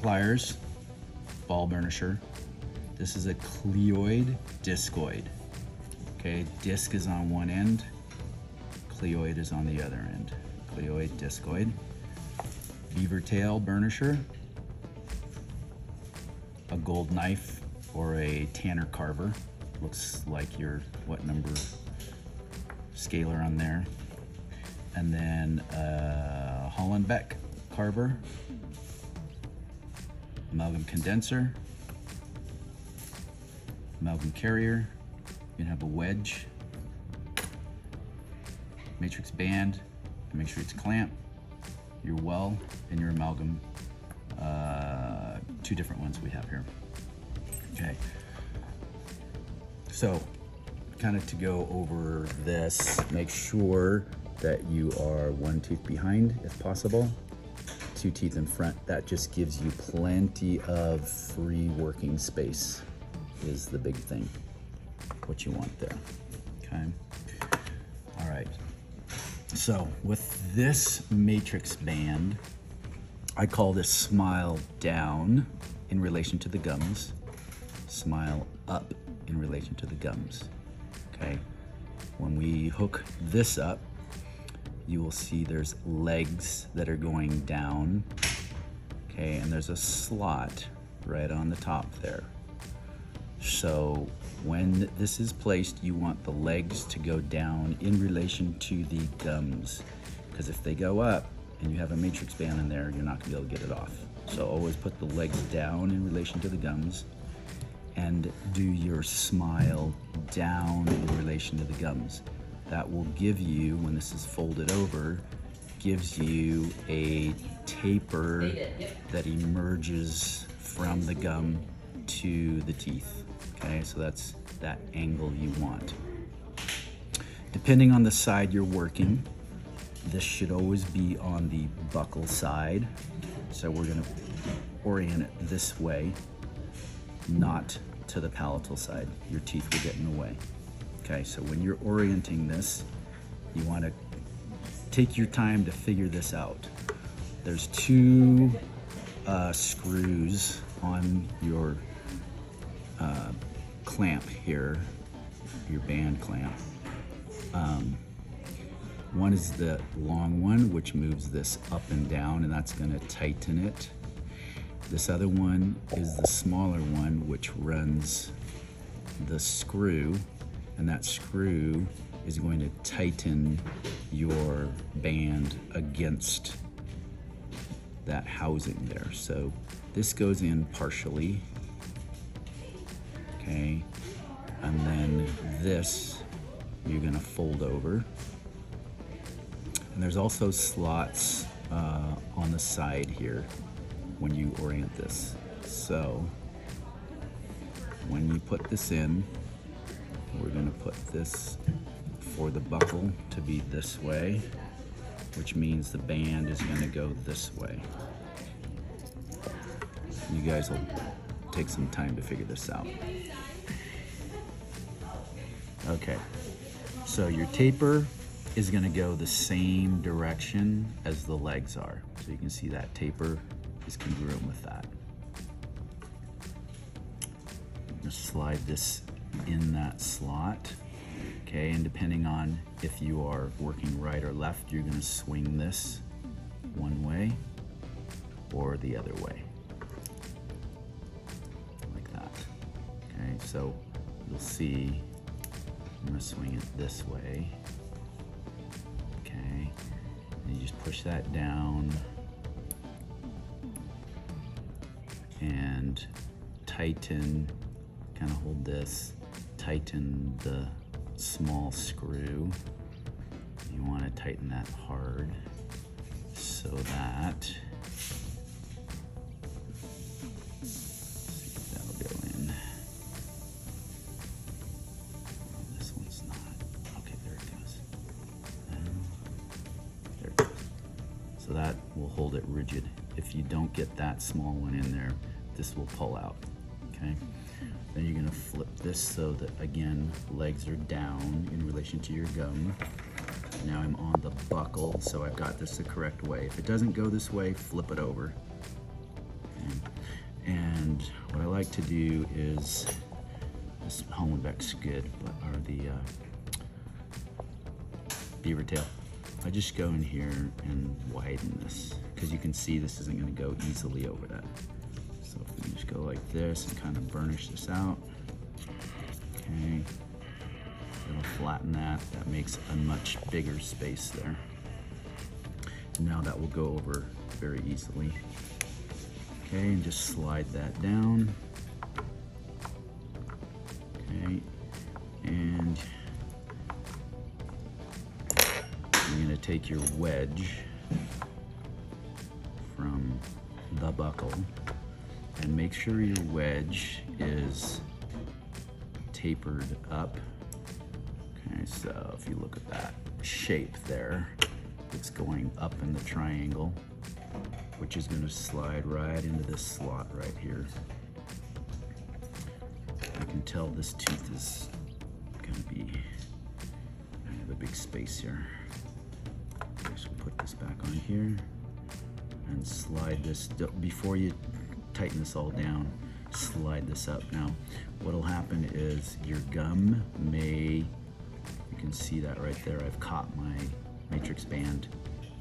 pliers, ball burnisher. This is a cleoid discoid. Okay, disc is on one end, cleoid is on the other end. Cleoid, discoid. Beaver tail burnisher, a gold knife or a tanner carver. Looks like your what number scaler on there. And then a Hollenbeck carver, amalgam condenser, amalgam carrier. You can have a wedge, matrix band, and make sure it's clamped, your well, and your amalgam. Two different ones we have here. Okay. So, kind of to go over this, make sure that you are one tooth behind if possible, 2 teeth in front. That just gives you plenty of free working space is the big thing, what you want there, okay? All right, so with this matrix band, I call this smile down in relation to the gums, smile up in relation to the gums, okay? When we hook this up, you will see there's legs that are going down, okay? And there's a slot right on the top there. So when this is placed, you want the legs to go down in relation to the gums, because if they go up and you have a matrix band in there, you're not gonna be able to get it off. So always put the legs down in relation to the gums and do your smile down in relation to the gums. That will give you, when this is folded over, gives you a taper that emerges from the gum to the teeth. Okay, so that's that angle you want. Depending on the side you're working, this should always be on the buccal side. So we're gonna orient it this way, not to the palatal side. Your teeth will get in the way. Okay, so when you're orienting this, you wanna take your time to figure this out. There's 2 screws on your clamp here, your band clamp. One is the long one, which moves this up and down, and that's gonna tighten it. This other one is the smaller one, which runs the screw, and that screw is going to tighten your band against that housing there. So this goes in partially, okay, and then this you're gonna fold over. And there's also slots on the side here when you orient this. So when you put this in, we're gonna put this for the buckle to be this way, which means the band is gonna go this way. You guys will take some time to figure this out. Okay, so your taper is gonna go the same direction as the legs are. So you can see that taper is congruent with that. I'm gonna slide this in that slot, okay? And depending on if you are working right or left, you're gonna swing this one way or the other way, like that, okay? So you'll see, I'm gonna swing it this way, okay? And you just push that down and tighten, kind of hold this, tighten the small screw. You want to tighten that hard so that, that'll go in. This one's not. Okay, there it goes. There it goes. So that will hold it rigid. If you don't get that small one in there, this will pull out, okay? Then you're gonna flip this so that, again, legs are down in relation to your gum. Now I'm on the buckle, so I've got this the correct way. If it doesn't go this way, flip it over. Okay. And what I like to do is, this Hollenbeck's good, but are the beaver tail. I just go in here and widen this, because you can see this isn't going to go easily over that. So if we just go like this and kind of burnish this out, okay, it'll flatten that. That makes a much bigger space there. And now that will go over very easily. Okay, and just slide that down. Okay, and you're going to take your wedge from the buckle and make sure your wedge is tapered up. Okay, so if you look at that shape there, it's going up in the triangle, which is going to slide right into this slot right here. You can tell this tooth is going to be, I have a big space here. Okay, so put this back on here and slide this, before you tighten this all down, slide this up. Now, what'll happen is your gum may, you can see that right there, I've caught my matrix band,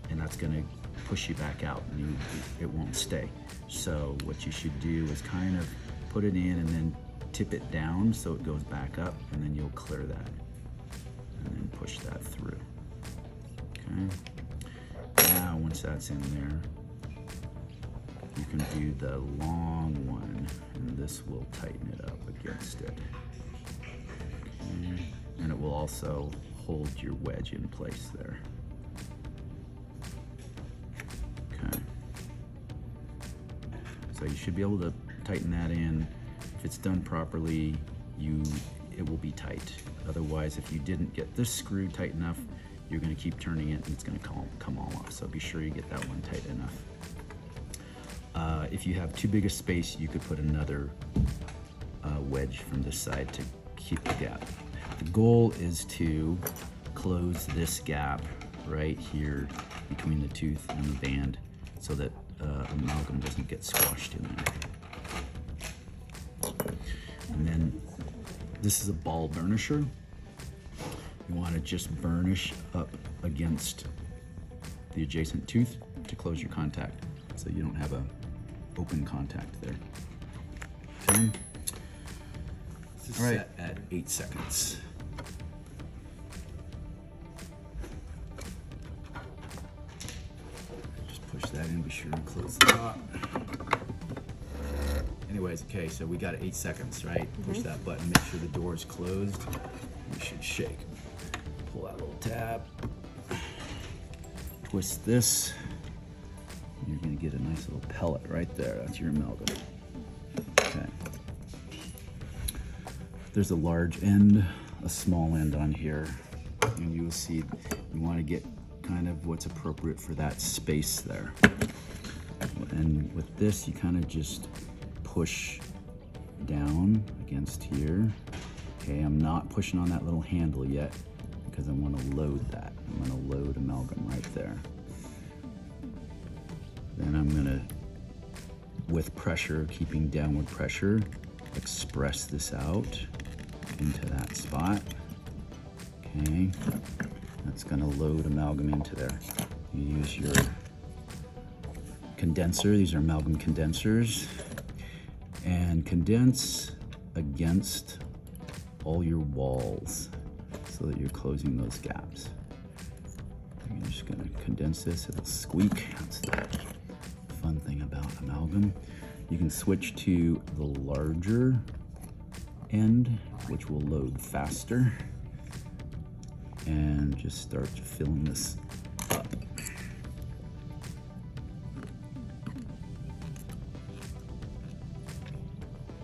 and that's gonna push you back out and it won't stay. So what you should do is kind of put it in and then tip it down so it goes back up, and then you'll clear that and then push that through. Okay. Now once that's in there, you can do the long one, and this will tighten it up against it. Okay. And it will also hold your wedge in place there. Okay. So you should be able to tighten that in. If it's done properly, it will be tight. Otherwise, if you didn't get this screw tight enough, you're going to keep turning it and it's going to come all off. So be sure you get that one tight enough. If you have too big a space, you could put another wedge from this side to keep the gap. The goal is to close this gap right here between the tooth and the band so that amalgam doesn't get squashed in there. And then this is a ball burnisher. You want to just burnish up against the adjacent tooth to close your contact so you don't have a open contact there. Okay. All right, set at 8 seconds. Just push that in, be sure to close the top. Anyways, okay, so we got 8 seconds, right? Push that button, make sure the door is closed. You should shake. Pull that little tab. Twist this. You're gonna get a nice little pellet right there. That's your amalgam. Okay. There's a large end, a small end on here, and you will see you want to get kind of what's appropriate for that space there. And with this, you kind of just push down against here. Okay, I'm not pushing on that little handle yet because I want to load that. I'm going to load amalgam right there. Then I'm going to, with pressure, keeping downward pressure, express this out into that spot. Okay, that's going to load amalgam into there. You use your condenser. These are amalgam condensers, and condense against all your walls so that you're closing those gaps. I'm just going to condense this. It'll squeak. That's the fun thing about amalgam. You can switch to the larger end, which will load faster, and just start filling this up.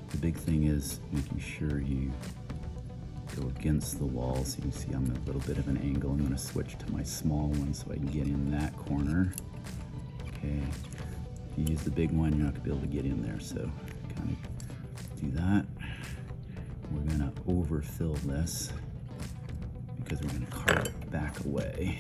The big thing is making sure you go against the wall. So you can see I'm at a little bit of an angle. I'm going to switch to my small one so I can get in that corner. Okay, if you use the big one, you're not going to be able to get in there, so kind of do that. We're going to overfill this because we're going to carve it back away.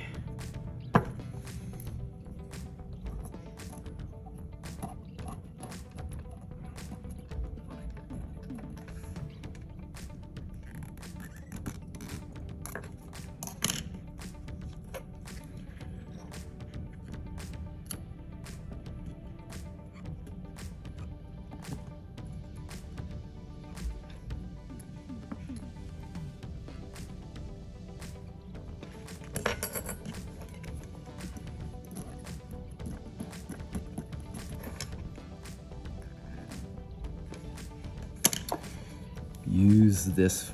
Use this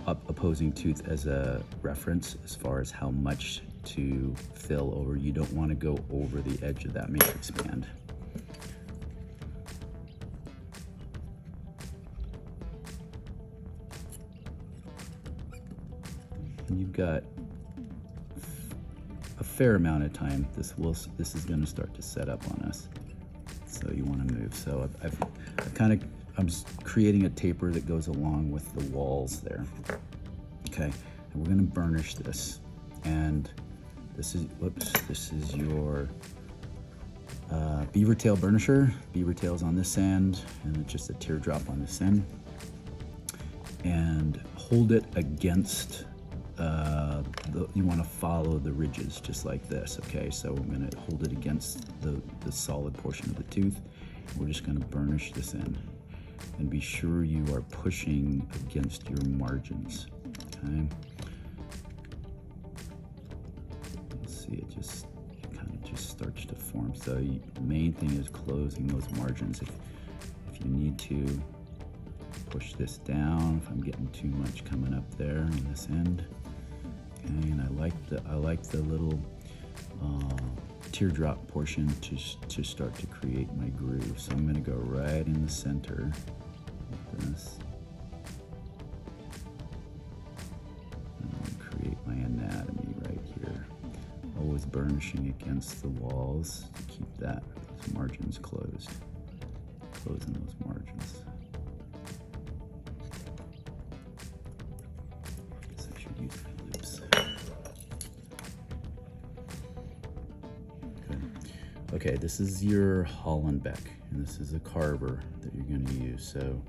opposing tooth as a reference as far as how much to fill over. You don't want to go over the edge of that matrix band. And you've got a fair amount of time. This is going to start to set up on us, so you want to move. So I'm just creating a taper that goes along with the walls there. Okay, and we're going to burnish this. And this is your beaver tail burnisher. Beaver tail's on this end, and it's just a teardrop on this end. And hold it against, you want to follow the ridges just like this, okay? So I'm going to hold it against the solid portion of the tooth. We're just going to burnish this in. And be sure you are pushing against your margins, okay? Let's see, it kind of just starts to form. So the main thing is closing those margins. If you need to push this down, if I'm getting too much coming up there on this end, okay? And I like the little teardrop portion to start to create my groove. So I'm going to go right in the center of this. And create my anatomy right here. Always burnishing against the walls to keep those margins closed. Closing those margins. I guess I should use my loops. Okay, this is your Hollenbeck, and this is a carver that you're going to use. So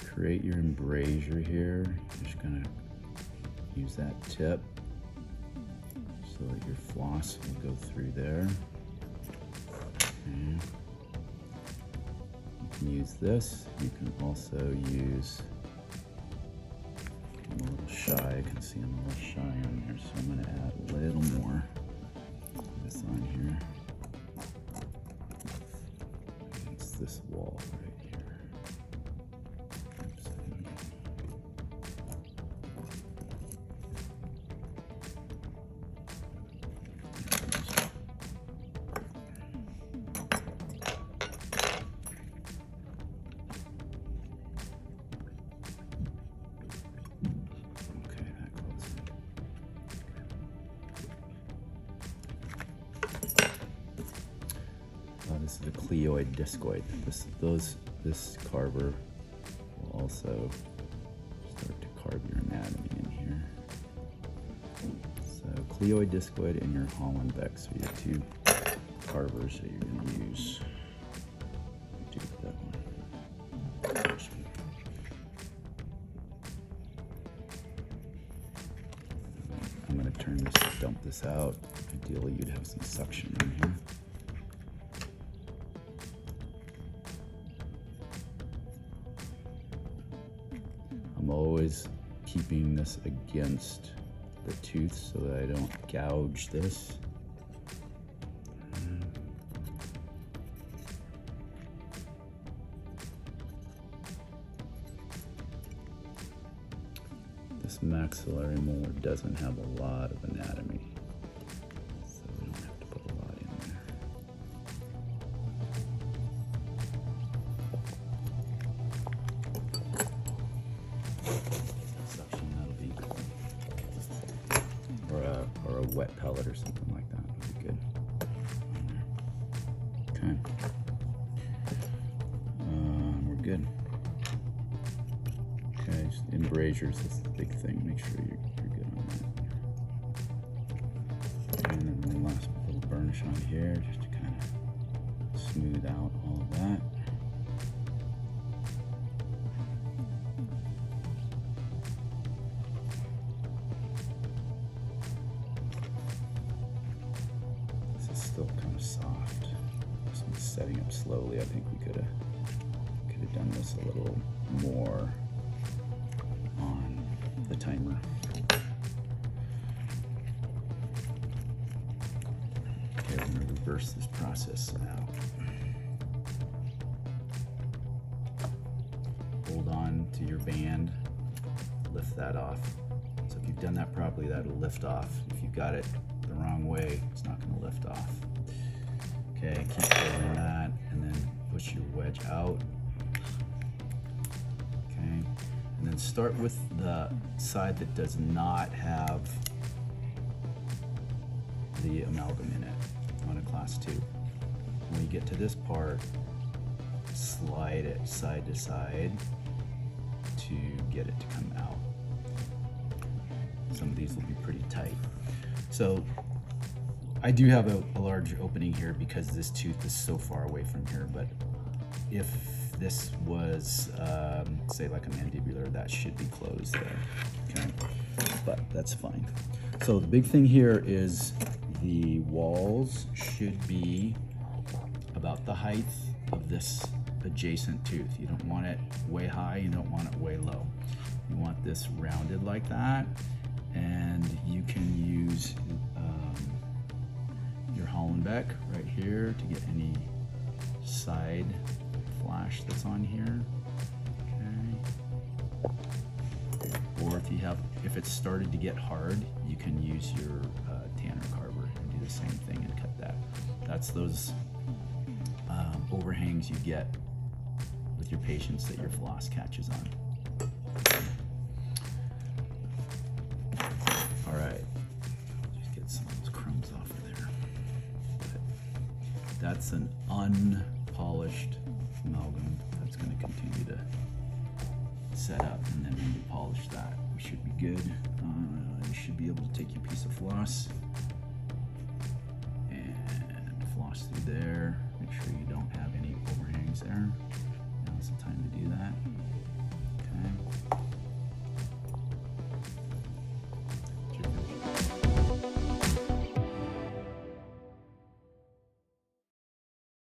create your embrasure here. You're just going to use that tip so that your floss will go through there. Okay. You can use this. You can also use, I'm a little shy. I can see I'm a little shy on here, so I'm going to add a little more of this on here. This wall right here. Oops. Okay, that close. This is a cleoid discoid. This carver will also start to carve your anatomy in here. So cleoid discoid and your Hollenbeck, so you have two carvers that you're going to use. Do that one. I'm going to turn this, dump this out. Ideally, you'd have some suction in here. I'm always keeping this against the tooth so that I don't gouge this. This maxillary molar doesn't have a lot of anatomy, so we don't have to put a lot in there. Suction, that'll be good. Or a wet pellet or something like that would be good. Okay. We're good. Okay, just embrace erasures is the big thing. Make sure you're good on that. And then the last little burnish on here, just to kind of smooth out all of that. This is still kind of soft. This one's setting up slowly. I think we could have done this a little more on the timer. Okay, we're gonna reverse this process out. Hold on to your band, lift that off. So if you've done that properly, that'll lift off. If you've got it the wrong way, it's not gonna lift off. Okay, keep pulling that, and then push your wedge out. And then start with the side that does not have the amalgam in it on a class 2. When you get to this part, slide it side to side to get it to come out. Some of these will be pretty tight. So I do have a large opening here because this tooth is so far away from here, but if this was, say, like a mandibular, that should be closed there, okay? But that's fine. So the big thing here is the walls should be about the height of this adjacent tooth. You don't want it way high, you don't want it way low. You want this rounded like that, and you can use your Hollenbeck right here to get any side flash that's on here, okay? Or if it's started to get hard, you can use your Tanner carver and do the same thing and cut that. That's those overhangs you get with your patients that your floss catches on. All right, just get some of those crumbs off of there. That's an unpolished amalgam that's going to continue to set up, and then when we polish that, we should be good. You should be able to take your piece of floss and floss through there. Make sure you don't have any